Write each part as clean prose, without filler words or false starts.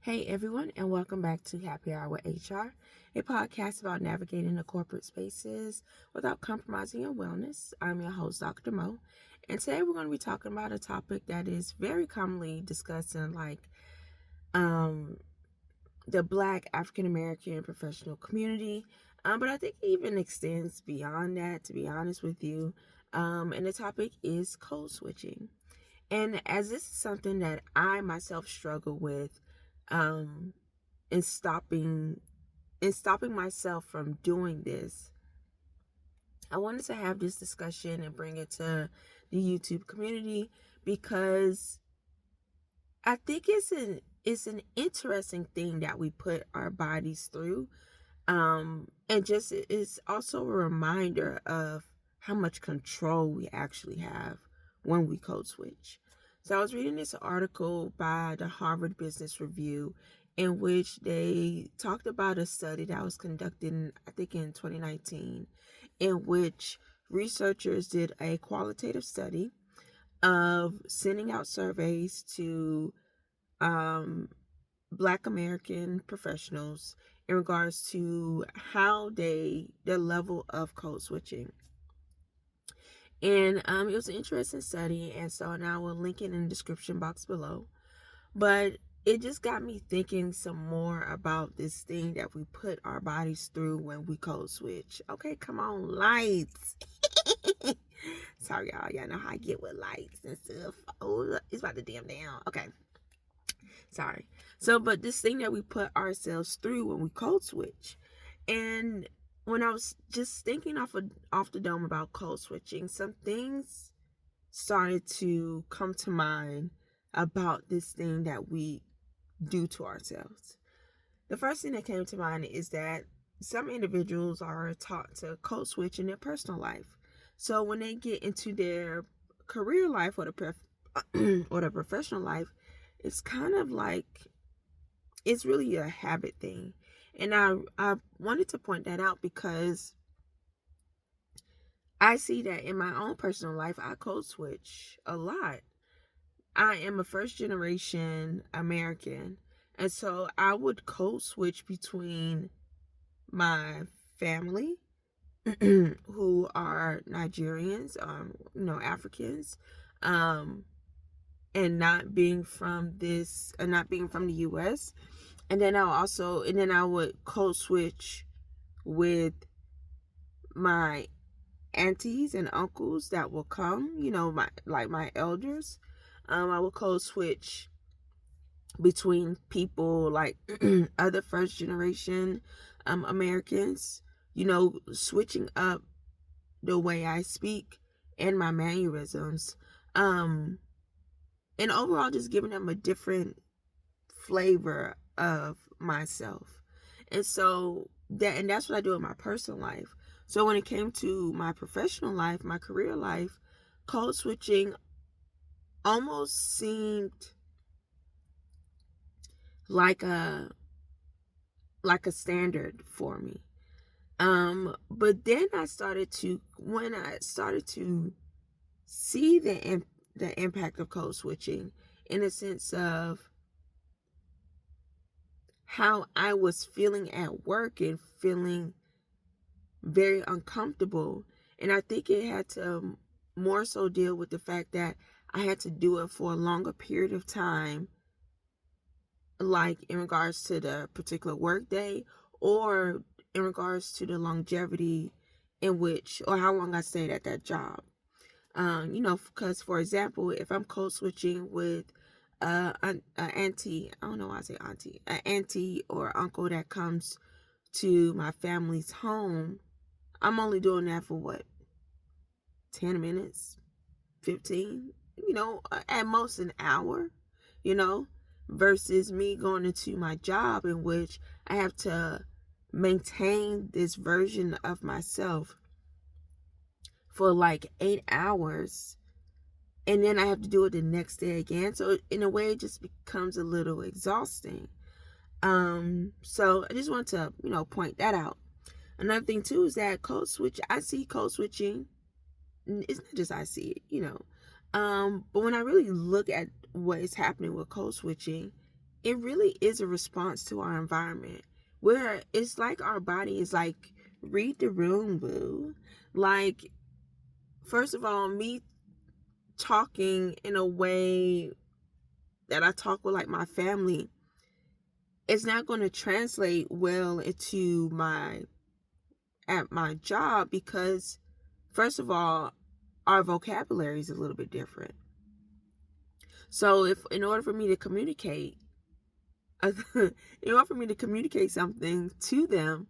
Hey everyone, and welcome back to Happy Hour with HR, a podcast about navigating the corporate spaces without compromising your wellness. I'm your host, Dr. Mo, and today we're going to be talking about a topic that is very commonly discussed in um, the Black African American professional community, but I think it even extends beyond that. To be honest with you, and the topic is code switching. And as this is something that I myself struggle with, um, in stopping myself from doing this, I wanted to have this discussion and bring it to the YouTube community because I think it's an interesting thing that we put our bodies through. And just it's also a reminder of how much control we actually have when we code switch. So I was reading this article by the Harvard Business Review in which they talked about a study that was conducted, I think in 2019, in which researchers did a qualitative study of sending out surveys to um, Black American professionals in regards to how their level of code switching. And it was an interesting study, and so now we'll link it in the description box below. But it just got me thinking some more about this thing that we put our bodies through when we code switch. Okay, come on, lights. Sorry, y'all. Y'all know how I get with lights and stuff. Oh, it's about to dim down. Okay. Sorry. So, but this thing that we put ourselves through when we code switch. And when I was just thinking off the dome about code switching, some things started to come to mind about this thing that we do to ourselves. The first thing that came to mind is that some individuals are taught to code switch in their personal life. So when they get into their career life or or the professional life, it's kind of like it's really a habit thing. And I wanted to point that out because I see that in my own personal life, I code switch a lot. I am a first generation American. And so I would code switch between my family, who are Nigerians, Africans, um, and not being from the US. And then I would code switch with my aunties and uncles that will come, my elders. I will code switch between people like other first generation Americans, switching up the way I speak and my mannerisms. And overall just giving them a different flavor of myself. And that's what I do in my personal life. So when it came to my professional life, my career life, code switching almost seemed like a standard for me. But then when I started to see the impact of code switching in a sense of how I was feeling at work and feeling very uncomfortable. And I think it had to more so deal with the fact that I had to do it for a longer period of time, like in regards to the particular work day or in regards to the longevity or how long I stayed at that job. Because for example, if I'm code switching with an auntie, I don't know why I say auntie, an auntie or uncle that comes to my family's home, I'm only doing that for what, 10 minutes, 15, at most an hour, versus me going into my job in which I have to maintain this version of myself for like 8 hours, and then I have to do it the next day again. So in a way, it just becomes a little exhausting. So I just want to, point that out. Another thing too is that I see code switching. It's not just I see it, but when I really look at what is happening with code switching, it really is a response to our environment, where it's like our body is like, read the room, boo. Like, first of all, me talking in a way that I talk with like my family, it's not going to translate well into my job, because first of all, our vocabulary is a little bit different. So if in order for me to communicate something to them,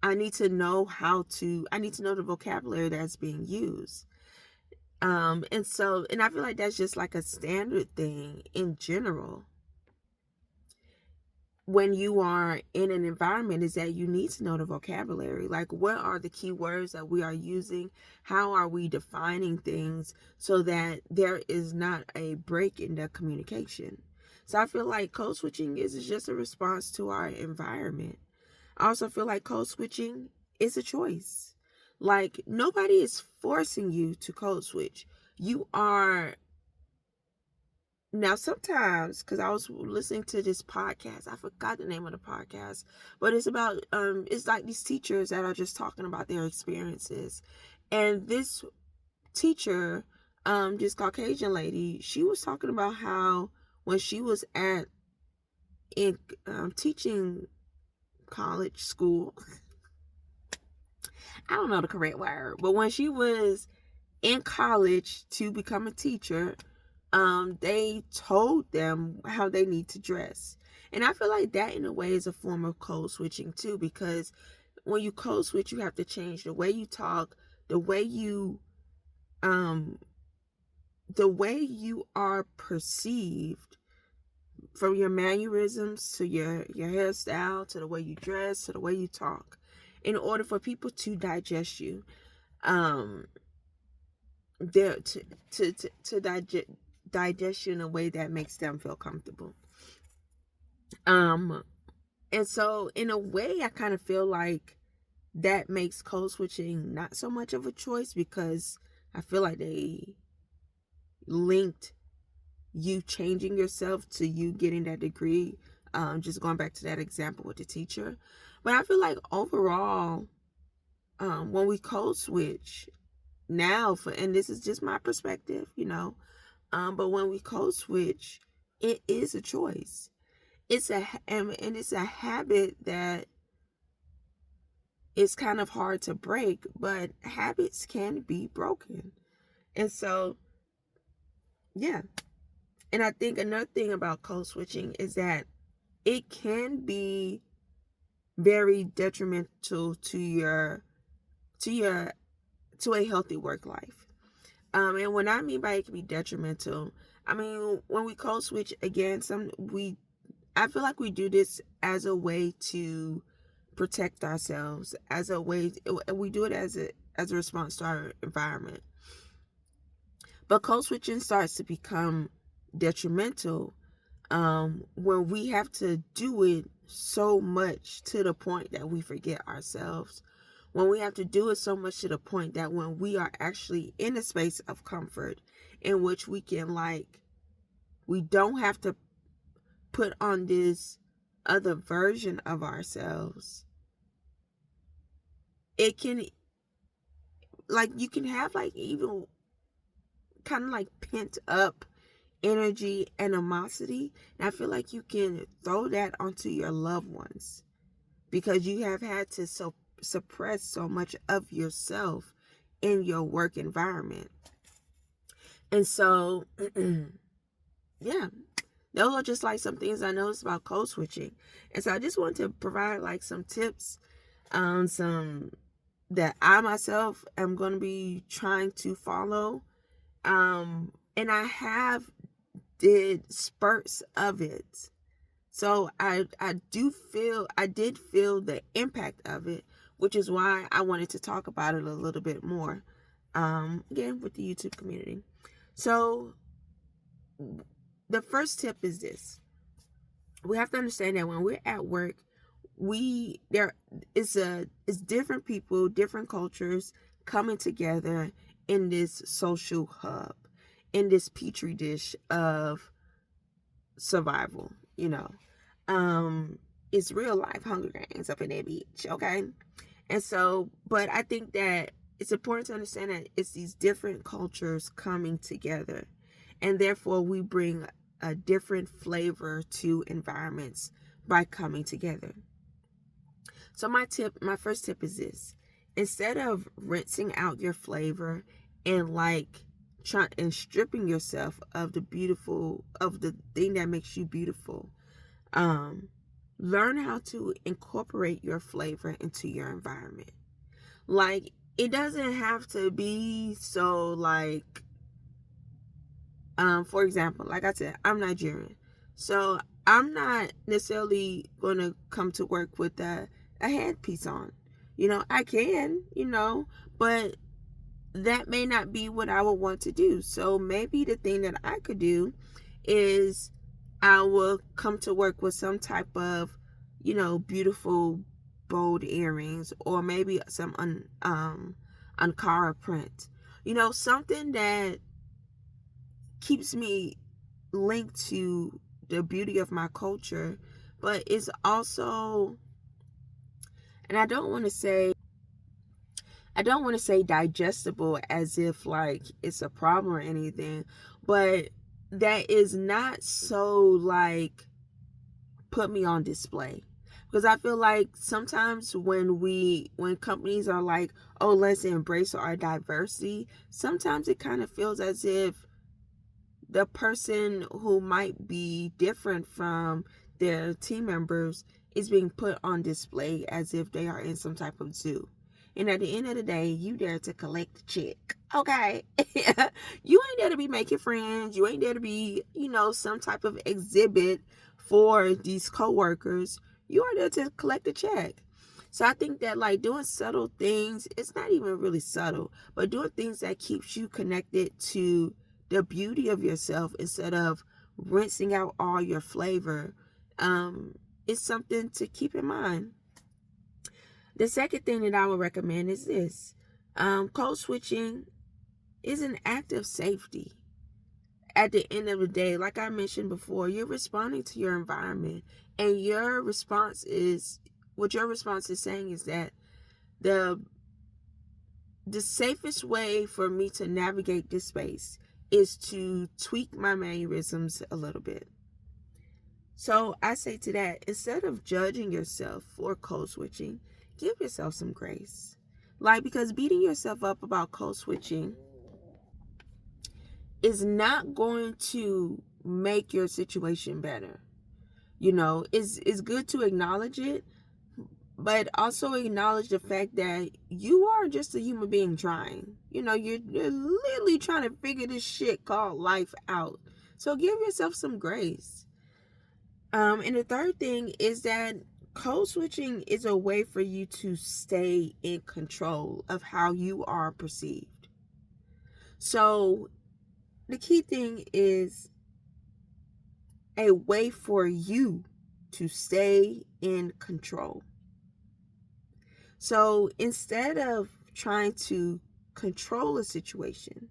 I need to know the vocabulary that's being used. And I feel like that's just like a standard thing in general when you are in an environment, is that you need to know the vocabulary. Like, what are the key words that we are using? How are we defining things so that there is not a break in the communication? So I feel like code switching is just a response to our environment. I also feel like code switching is a choice. Like, nobody is forcing you to code switch. You are. Now, sometimes, because I was listening to this podcast, I forgot the name of the podcast, but it's about, it's like these teachers that are just talking about their experiences. And this teacher, this Caucasian lady, she was talking about how when she was in teaching college school, I don't know the correct word, but when she was in college to become a teacher, they told them how they need to dress. And I feel like that in a way is a form of code switching too, because when you code switch, you have to change the way you talk, the way you are perceived, from your mannerisms to your hairstyle, to the way you dress, to the way you talk, in order for people to digest you. There to digest you in a way that makes them feel comfortable. And so in a way, I kind of feel like that makes code switching not so much of a choice, because I feel like they linked you changing yourself to you getting that degree. Just going back to that example with the teacher. But I feel like overall, when we code switch now, and this is just my perspective, but when we code switch, it is a choice. It's it's a habit that is kind of hard to break, but habits can be broken. And so, yeah. And I think another thing about code switching is that it can be very detrimental to a healthy work life. And what I mean by it can be detrimental, I mean, when we code switch, again, I feel like we do this as a way to protect ourselves, as a way, we do it as a response to our environment. But code switching starts to become detrimental when we have to do it so much to the point that we forget ourselves. When we have to do it so much to the point that when we are actually in a space of comfort in which we can, we don't have to put on this other version of ourselves. It can, you can have even kind of pent up energy, animosity. And I feel like you can throw that onto your loved ones because you have had to suppress so much of yourself in your work environment. And so, yeah, those are just some things I noticed about code switching. And so I just want to provide some tips, some that I myself am going to be trying to follow. And I did spurts of it. So I did feel the impact of it, which is why I wanted to talk about it a little bit more, again, with the YouTube community. So the first tip is this. We have to understand that when we're at work, it's different people, different cultures coming together in this social hub, in this petri dish of survival. you know. It's real life Hunger Games up in that beach, okay? And so, but I think that it's important to understand that it's these different cultures coming together, and therefore we bring a different flavor to environments by coming together. So my first tip is this: instead of rinsing out your flavor and stripping yourself of the thing that makes you beautiful, learn how to incorporate your flavor into your environment. Like, it doesn't have to be so like, for example, like I said, I'm Nigerian. So I'm not necessarily going to come to work with a headpiece on. I can, but that may not be what I would want to do. So maybe the thing that I could do is I will come to work with some type of, beautiful bold earrings, or maybe some Ankara print. Something that keeps me linked to the beauty of my culture, but it's also, and I don't want to say digestible as if like it's a problem or anything, but that is not so like put me on display. Because I feel like sometimes when companies are like, oh, let's embrace our diversity, sometimes it kind of feels as if the person who might be different from their team members is being put on display as if they are in some type of zoo. And at the end of the day, you there to collect the check, okay? You ain't there to be making friends. You ain't there to be, some type of exhibit for these coworkers. You are there to collect the check. So I think that like doing subtle things, it's not even really subtle, but doing things that keeps you connected to the beauty of yourself instead of rinsing out all your flavor, is something to keep in mind. The second thing that I would recommend is this. Code switching is an act of safety. At the end of the day, like I mentioned before, you're responding to your environment, and what your response is saying is that the safest way for me to navigate this space is to tweak my mannerisms a little bit. So I say to that, instead of judging yourself for code switching, give yourself some grace. Because beating yourself up about code switching is not going to make your situation better. It's good to acknowledge it, but also acknowledge the fact that you are just a human being trying. You're literally trying to figure this shit called life out. So give yourself some grace. And the third thing is that code switching is a way for you to stay in control of how you are perceived. So the key thing is a way for you to stay in control. So instead of trying to control a situation,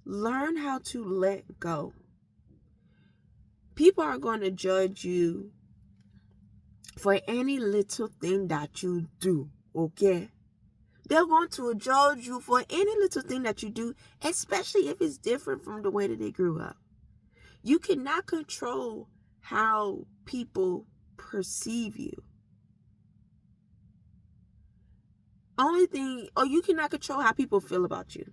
learn how to let go. People are going to judge you for any little thing that you do, okay? They're going to judge you for any little thing that you do, especially if it's different from the way that they grew up. You cannot control how people perceive you. You cannot control how people feel about you.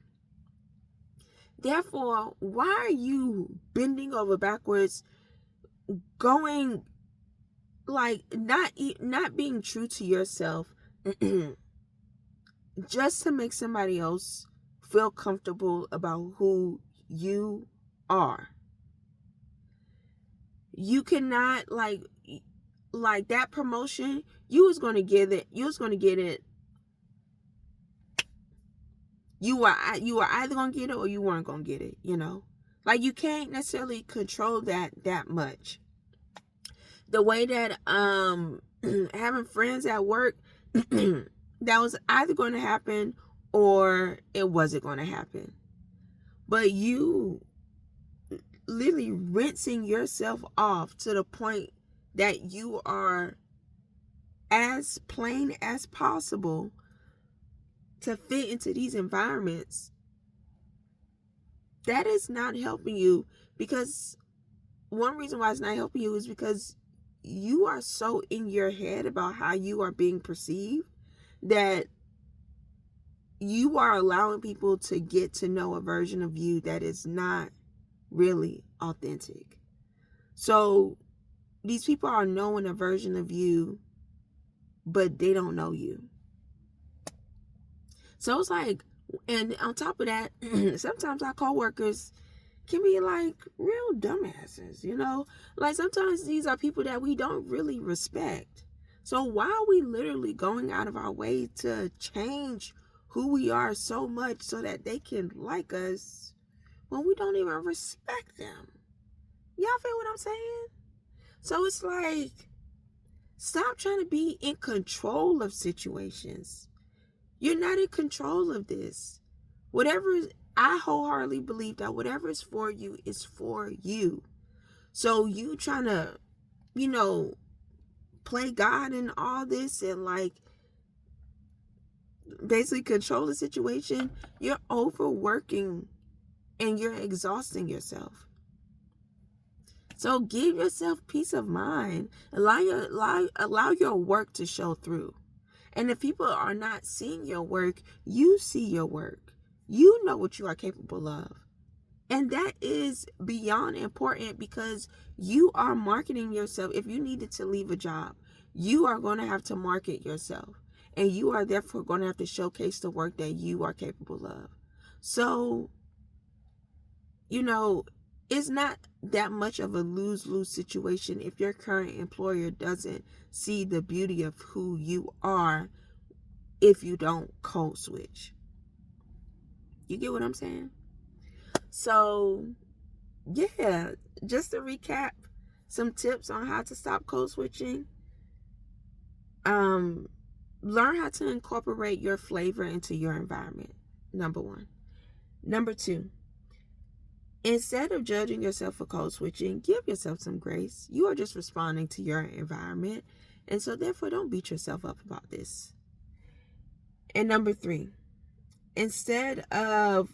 Therefore, why are you bending over backwards, going like not being true to yourself just to make somebody else feel comfortable about who you are? You cannot like that promotion, you was going to get it. You were either going to get it or you weren't going to get it, you can't necessarily control that much. The way that having friends at work, that was either going to happen or it wasn't going to happen. But you literally rinsing yourself off to the point that you are as plain as possible to fit into these environments, that is not helping you. Because one reason why it's not helping you is because you are so in your head about how you are being perceived that you are allowing people to get to know a version of you that is not really authentic. So these people are knowing a version of you, but they don't know you. So it's like, and on top of that, sometimes our coworkers can be like real dumbasses, you know? Like sometimes these are people that we don't really respect. So why are we literally going out of our way to change who we are so much so that they can like us when we don't even respect them? Y'all feel what I'm saying? So it's like, stop trying to be in control of situations. You're not in control of this. I wholeheartedly believe that whatever is for you is for you. So you trying to, play God in all this and like basically control the situation, you're overworking and you're exhausting yourself. So give yourself peace of mind. Allow your work to show through. And if people are not seeing your work, you see your work. You know what you are capable of. And that is beyond important because you are marketing yourself. If you needed to leave a job, you are going to have to market yourself. And you are therefore going to have to showcase the work that you are capable of. So, it's not that much of a lose-lose situation if your current employer doesn't see the beauty of who you are if you don't code switch. You get what I'm saying? So, yeah, just to recap some tips on how to stop code switching. Learn how to incorporate your flavor into your environment. Number 1. Number 2, instead of judging yourself for code switching, give yourself some grace. You are just responding to your environment. And so therefore, don't beat yourself up about this. And number 3, instead of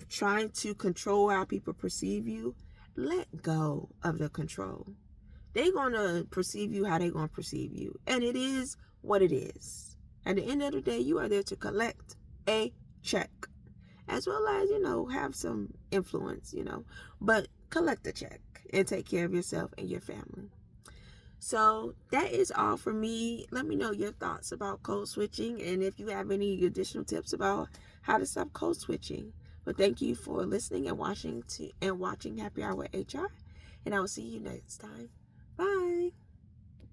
trying to control how people perceive you, let go of the control. They're going to perceive you how they're going to perceive you. And it is what it is. At the end of the day, you are there to collect a check. As well as, have some influence, But collect a check and take care of yourself and your family. So that is all for me. Let me know your thoughts about code switching and if you have any additional tips about how to stop code switching. But thank you for listening and watching Happy Hour with HR. And I will see you next time. Bye.